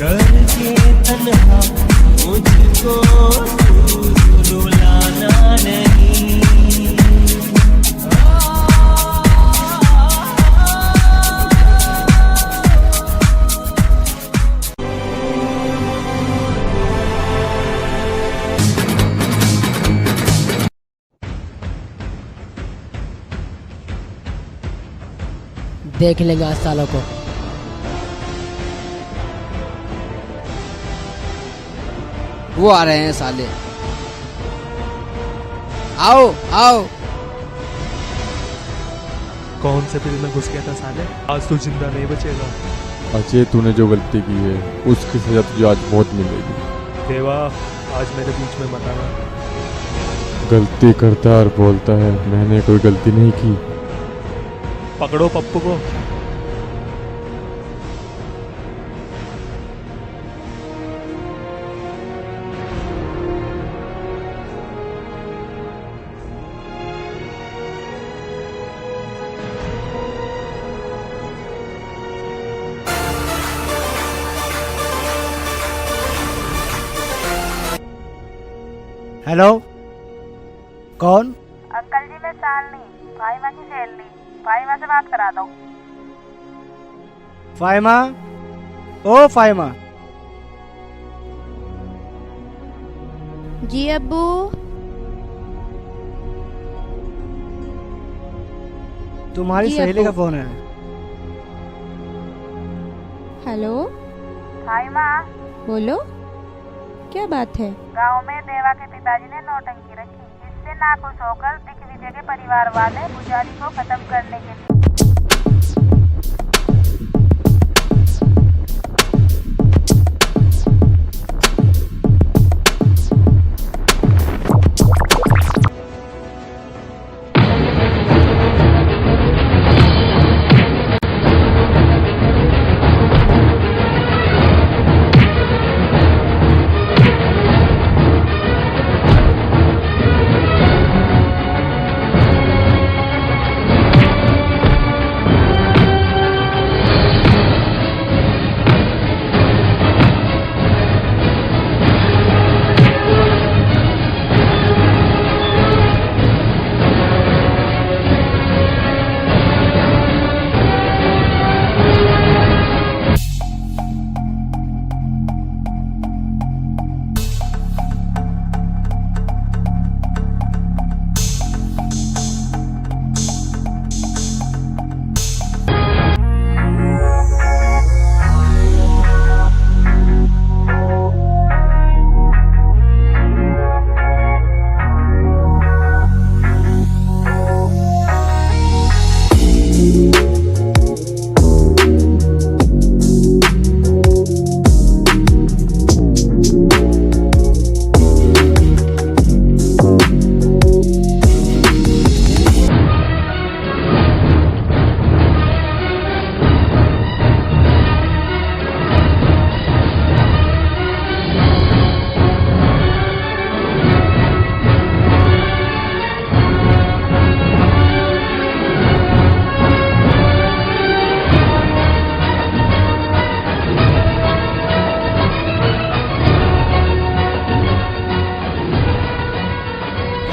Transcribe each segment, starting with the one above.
करके तन्हा मुझको तू रुलाना नहीं। देख लेंगे आज सालों को। वो आ रहे हैं साले। आओ आओ। कौन से बिल में घुस गया था साले? आज तू जिंदा नहीं बचेगा। अजय, तूने जो गलती की है उसकी सजा तुझे आज बहुत मिलेगी। देवा, आज मेरे बीच में मत आना। गलती करता और बोलता है मैंने कोई गलती नहीं की। पकड़ो पप्पू को। हेलो, कौन? अंकल जी, मैं शालिनी, फाहिमा की सहेली। फाहिमा से बात करा दो। फाहिमा, ओ फाहिमा। जी अब्बू। तुम्हारी जी सहेली का अब्बू। फोन है। हेलो, फाहिमा, बोलो, क्या बात है? गांव में देवा के पिताजी ने नौटंकी रखी, जिससे नाखुश होकर दिग्विजय के परिवार वाले पुजारी को खत्म करने के लिए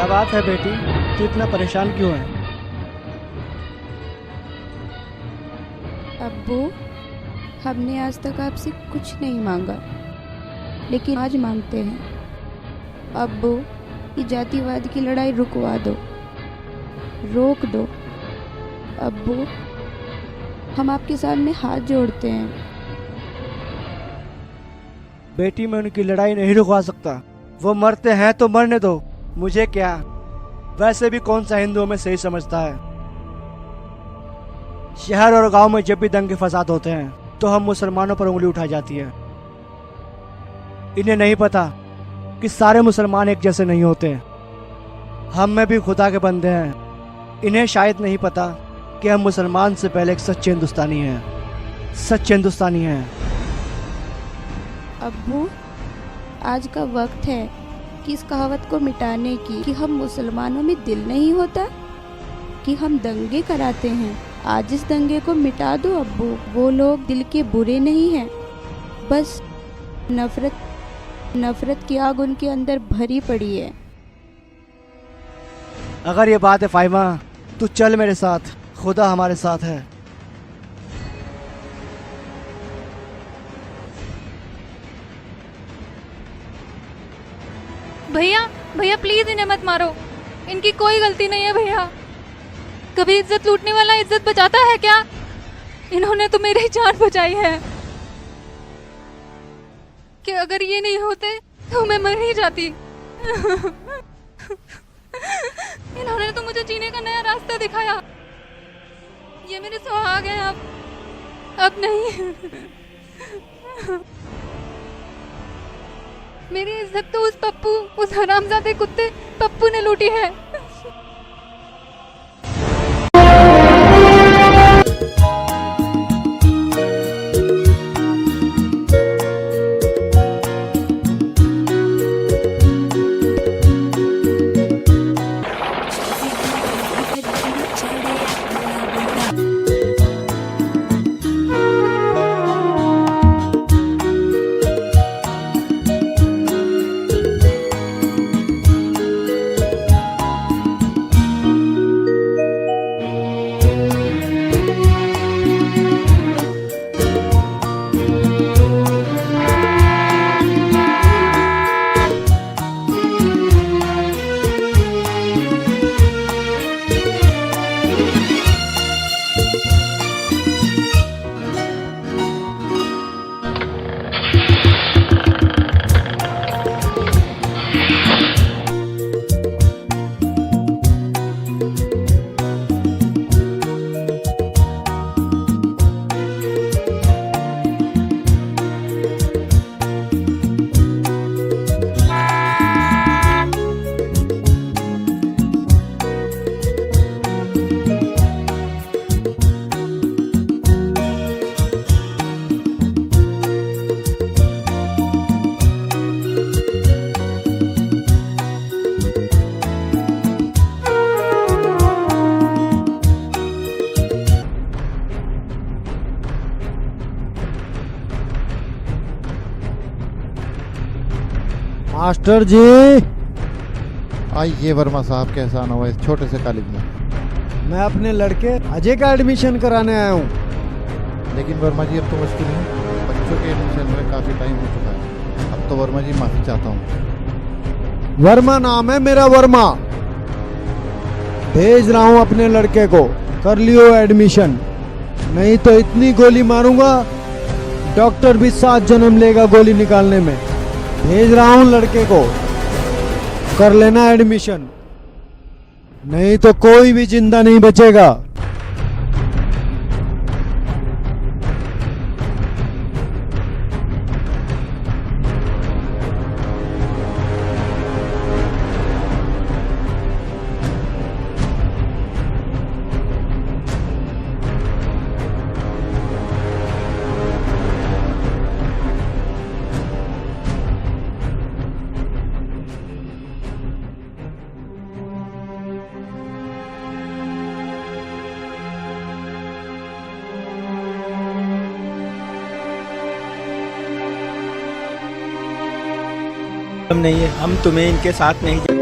बात है बेटी, तू इतना परेशान क्यों है? अब्बू, हमने आज तक आपसे कुछ नहीं मांगा, लेकिन आज मांगते हैं। अब्बू, ये जातिवाद की लड़ाई रुकवा दो, रोक दो। अब्बू, हम आपके सामने हाथ जोड़ते हैं। बेटी, मैं उनकी लड़ाई नहीं रुकवा सकता। वो मरते हैं तो मरने दो, मुझे क्या। वैसे भी कौन सा हिंदुओं में सही समझता है। शहर और गांव में जब भी दंगे फसाद होते हैं तो हम मुसलमानों पर उंगली उठाई जाती है। इन्हें नहीं पता कि सारे मुसलमान एक जैसे नहीं होते। हम में भी खुदा के बंदे हैं। इन्हें शायद नहीं पता कि हम मुसलमान से पहले एक सच्चे हिंदुस्तानी हैं, सच्चे हिंदुस्तानी हैं। अब्बू, आज का वक्त है कि इस कहावत को मिटाने की कि हम मुसलमानों में दिल नहीं होता, कि हम दंगे कराते हैं। आज इस दंगे को मिटा दो अब्बू। वो लोग दिल के बुरे नहीं हैं, बस नफरत की आग उनके अंदर भरी पड़ी है। अगर ये बात है फाइमा, तू चल मेरे साथ, खुदा हमारे साथ है। भैया भैया प्लीज इन्हें मत मारो, इनकी कोई गलती नहीं है भैया। कभी इज्जत लूटने वाला इज्जत बचाता है क्या? इन्होंने तो मेरी जान बचाई है कि अगर ये नहीं होते तो मैं मर ही जाती। इन्होंने तो मुझे जीने का नया रास्ता दिखाया। ये मेरे सुहाग हैं, अब नहीं। मेरी इज्जत तो उस पप्पू, उस हरामजादे कुत्ते पप्पू ने लूटी है। मास्टर जी, आइए वर्मा साहब, कैसा आना हुआ इस छोटे से कॉलेज में? मैं अपने लड़के अजय का एडमिशन कराने आया हूँ। लेकिन वर्मा जी अब तो मुश्किल है, बच्चों के एडमिशन में काफ़ी टाइम हो चुका है। अब तो वर्मा जी माफ़ी चाहता हूँ। वर्मा नाम है मेरा, वर्मा। भेज रहा हूँ अपने लड़के को, कर लियो एडमिशन, नहीं तो इतनी गोली मारूंगा डॉक्टर भी 7 जन्म लेगा गोली निकालने में। भेज रहा हूँ लड़के को, कर लेना एडमिशन, नहीं तो कोई भी जिंदा नहीं बचेगा। हम नहीं है, हम तुम्हें इनके साथ नहीं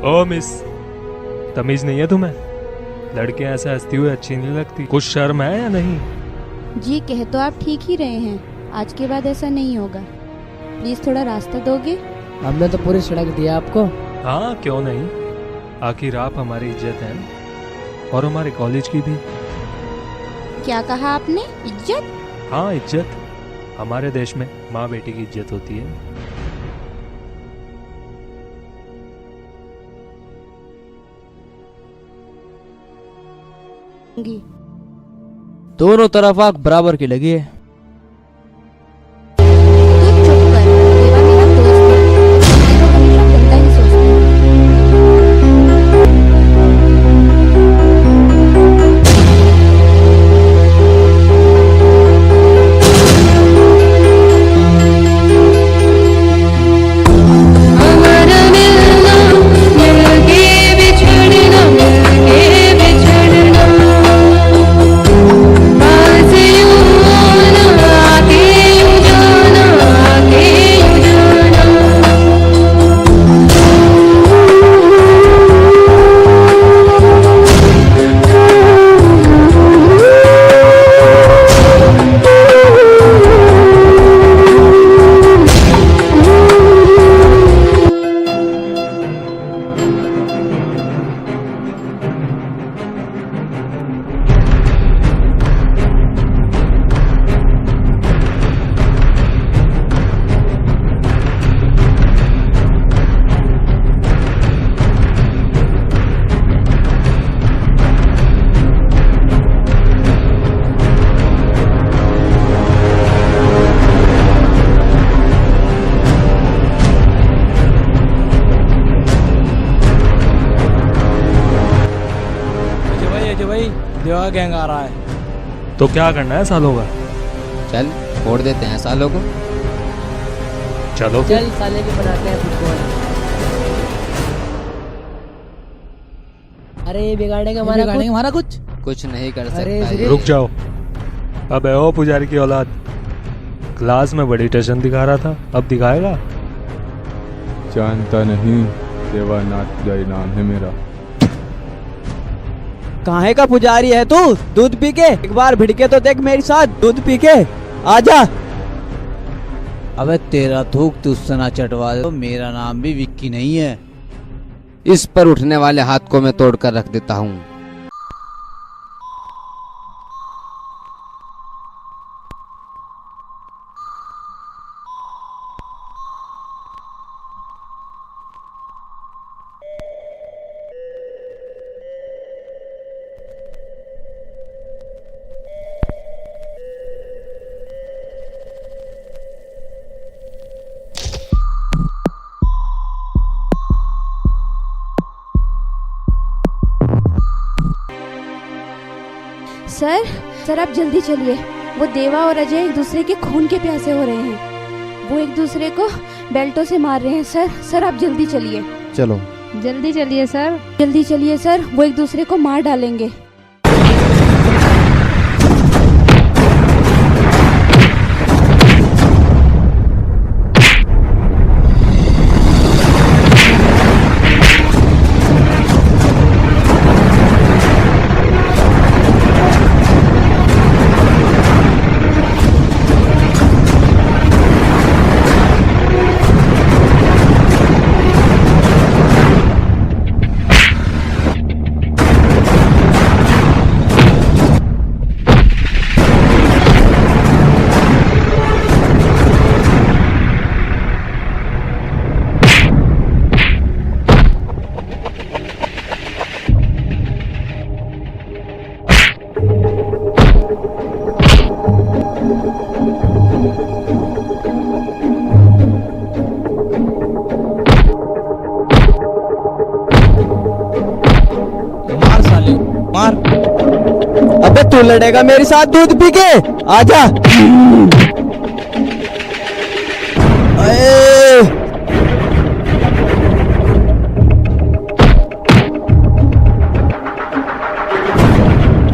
ओ मिस, तमीज नहीं है तुम्हें? लड़के ऐसे हंसती हुई अच्छी नहीं लगती। कुछ शर्म है या नहीं? जी कह तो आप ठीक ही रहे हैं, आज के बाद ऐसा नहीं होगा। प्लीज थोड़ा रास्ता दोगे? हमने तो पूरी सड़क दिया आपको। हाँ क्यों नहीं, आखिर आप हमारी इज्जत हैं और हमारे कॉलेज की भी। क्या कहा आपने? इज्जत? हाँ इज्जत, हमारे देश में माँ बेटी की इज्जत होती है। दोनों तरफ आग बराबर की लगी है। तू चुप कर, देवा मेरा दोस्त है, ये लोग हमेशा गंदा ही सोचते हैं। देवा गैंग आ रहा है। तो क्या करना है सालों का? चल फोड़ देते हैं सालों को। चलो चल साले की बनाते हैं फुटबॉल। अरे ये बिगाड़ेगा हमारा कुछ नहीं कर अरे सकता ये। रुक जाओ। अबे ओ पुजारी की औलाद, क्लास में बड़ी टेंशन दिखा रहा था, अब दिखाएगा? जानता नहीं, देवानाथ पुजारी नाम है मेरा। काहे का पुजारी है तू? दूध पी के एक बार भिड़के तो देख मेरे साथ, दूध पी के आजा। अबे तेरा थूक तुझसे ना चटवा दे, मेरा नाम भी विक्की नहीं है। इस पर उठने वाले हाथ को मैं तोड़ कर रख देता हूँ। सर आप जल्दी चलिए, वो देवा और अजय एक दूसरे के खून के प्यासे हो रहे हैं। वो एक दूसरे को बेल्टों से मार रहे हैं। सर आप जल्दी चलिए। चलो जल्दी चलिए सर। जल्दी चलिए सर, वो एक दूसरे को मार डालेंगे। मार। अबे तू लड़ेगा मेरे साथ दूध पी के? आजा।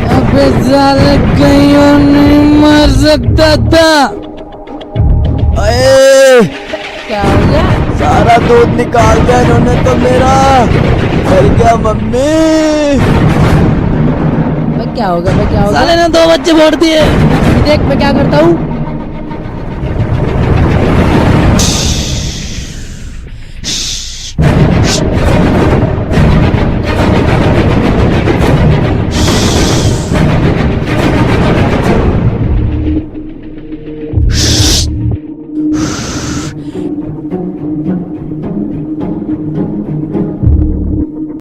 अबे साले कहीं और नहीं मार सकता था। अये क्या हो गया? सारा दूध निकाल दिया इन्होंने तो मेरा। मर गया मम्मी। क्या होगा? साले ने 2 बच्चे फोड़ दिए। देख मैं क्या करता हूँ।